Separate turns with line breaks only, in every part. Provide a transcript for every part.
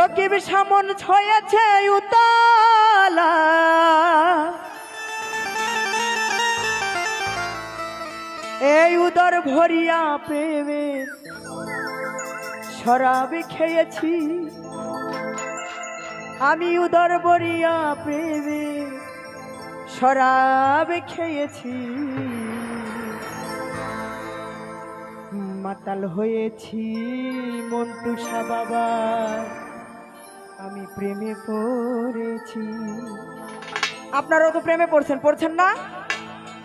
রকিব সামন ছয়েছে উতালা, এই উদর ভরিয়া প্রেমে শরাব খেয়েছি, আমি উদর ভরিয়া প্রেমে শরাব খেয়েছি, মাতাল হয়েছি মন্টুসা বাবা, আমি প্রেমে পড়েছি। আপনারাও তো প্রেমে পড়ছেন না?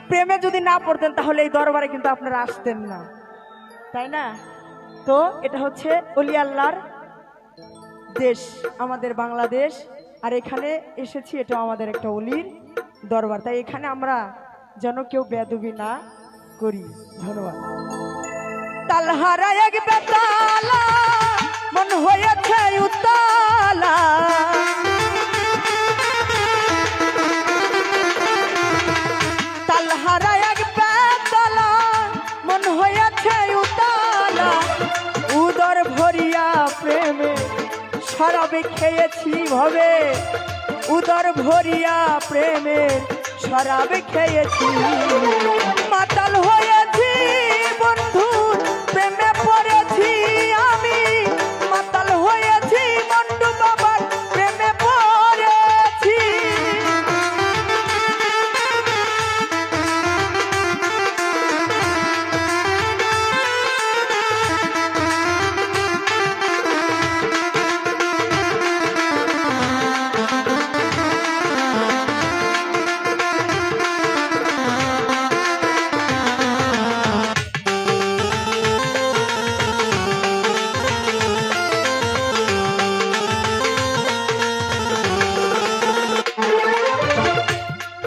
প্রেমে যদি না পড়তেন তাহলে এই দরবারে কিন্তু আপনারা আসতেন না, তাই না? তো এটা হচ্ছে ওলি আল্লাহর দেশ, আমাদের বাংলাদেশ, আর এখানে এসেছি, এটা আমাদের একটা ওলির দরবার, তাই এখানে আমরা যেন কেউ বেয়াদবি না করি। ধন্যবাদ। তালহারা এক বেতালা, মন হয়েছে উতালা, তালহারা এক বেতালা, মন হয়েছে উতালা, উদর ভরিয়া প্রেমে শরাবে খেয়েছি ভবে, উদর ভরিয়া প্রেমের শরাবে খেয়েছি, মাতাল হয়েছি বন্ধু প্রেমে পড়েছি, আমি মাতাল হয়েছি মন্টু বাবার প্রেমে পড়েছি।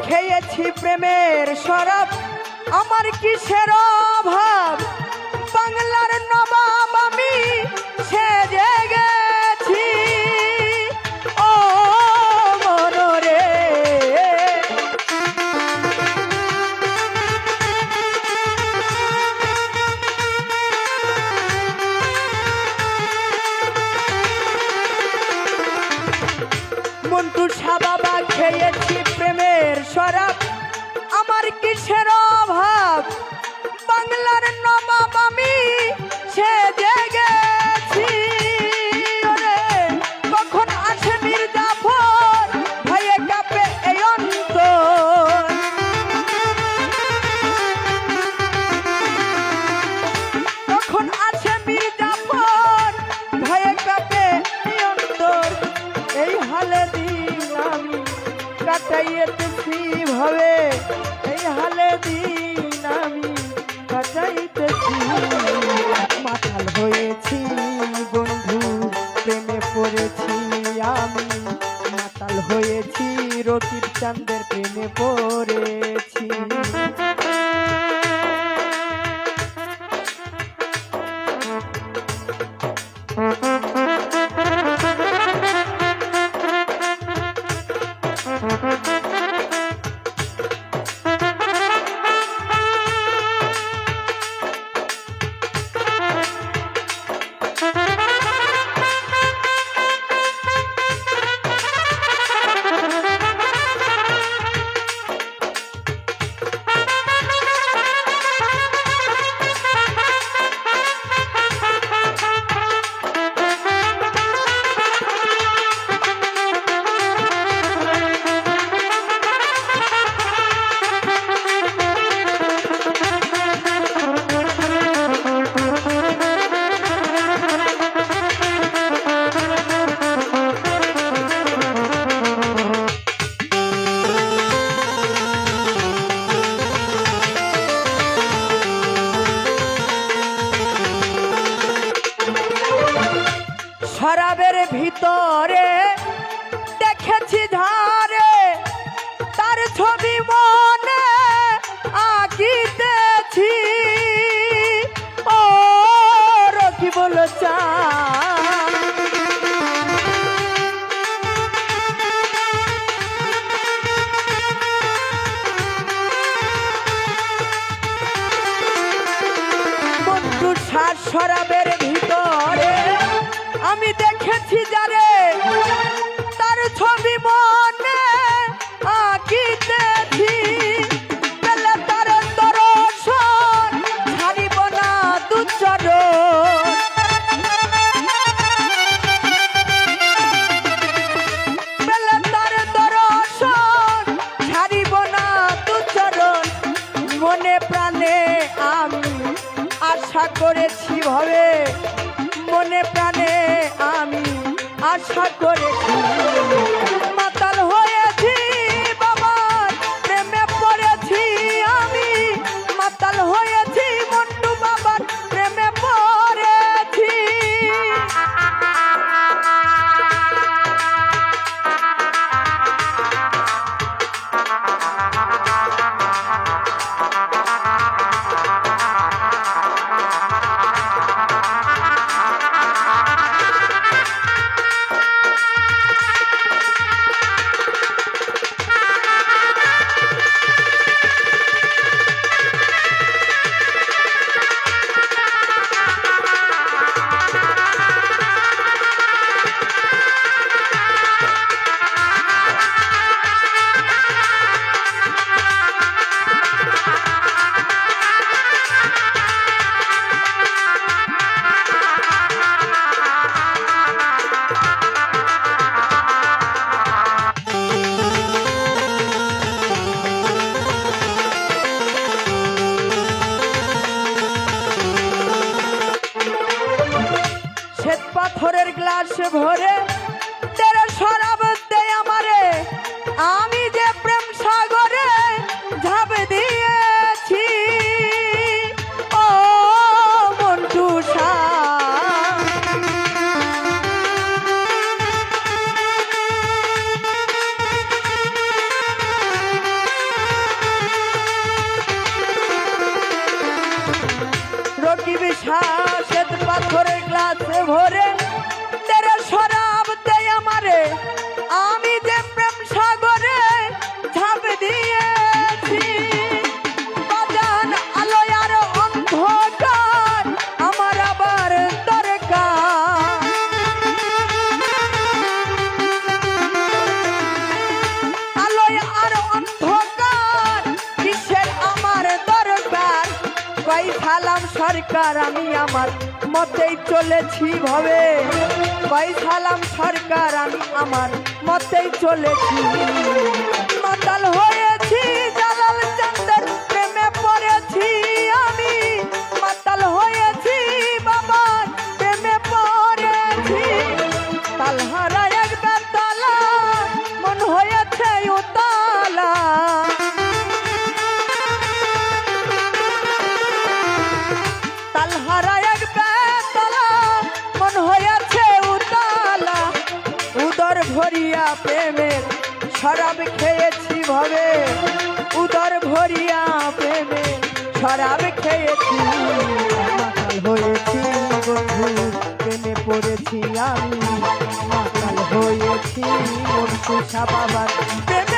খেয়েছি প্রেমের শরাব, আমার কিসের অভাব, বাংলার নবাব আমি সেজে গেছি, ও মনরে মন্টুসা বাবা, খেয়েছি প্রেমের শরাব, আমার কিসের অভাব, বাংলার নবাব আমি সেজে গেছি, ওরে কখন আসে মির্জাফর ভয়ে কাঁপে এই অন্তর, কখন আসে মির্জাফর ভয়ে কাঁপে এই অন্তর, এই হালে দিন আমি কাটাইতেছি ভাবে, এই হালে দিন আমি কাটাইতেছি, মাতাল হয়েছি বন্ধু প্রেমে পড়েছি, আমি মাতাল হয়েছি রকিব চাঁদের প্রেমে পড়েছি। শরাবের ভিতরে দেখেছি ধারে, তার ছবি মনে আঁকিতেছি, ও রকিব চাঁদ, মন্টুসার শরাবের ভিতরে আমি দেখেছি যারে তার ছবি মনে আঁকিতেছি, পেলে তার দর্শন ছাড়িব না দুচরণ। পেলে তার দর্শন ছাড়িব না দুচরণ। মনে প্রাণে আমি আশা করেছি ভবে, মনে প্রাণে আমি আশা করেছি। মাতাল হয়েছি বাবার প্রেমে পড়েছি আমি, মাতাল হয়েছি মন্টু বাবার প্রেমে পড়েছি। শ্বেত পাথরের গ্লাস ভরে তেরে শরাব দেয় আমারে, আমি যে প্রেম সাগরে ঝাঁপ দিয়েছি। ও মন্টু রকি বিশ্বাস শ্বেত পাথরের গ্লাসে ভরে তেরে শরাব দেয় আমারে, আমি যে প্রেম সাগরে ঝাঁপ দিয়েছি। বাজান আলোয় আর অন্ধকার আমার আবার দরকার, আলোয় আর অন্ধকার কিসের আমার দরকার। কই সালাম সরকার আমি আমার মতেই চলেছি ভবে, কই সালাম সরকার আমি আমার মতেই চলেছি। মাতাল হয়েছি জালাল চাঁদের প্রেমে পড়েছি আমি, মাতাল হয়েছি বাবার প্রেমে পড়েছি। তালহারা এক বেতালা মন হয়েছে উতালা, তালহারা এক বেতালা মন হয়েছে উতালা। উদর ভরিয়া প্রেমের শরাব খেয়েছি ভবে, উদর ভরিয়া প্রেমের শরাব খেয়েছি। মাতাল হয়েছি বন্ধু প্রেমে পড়েছি আমি, মাতাল হয়েছি মন্টু বাবার প্রেমে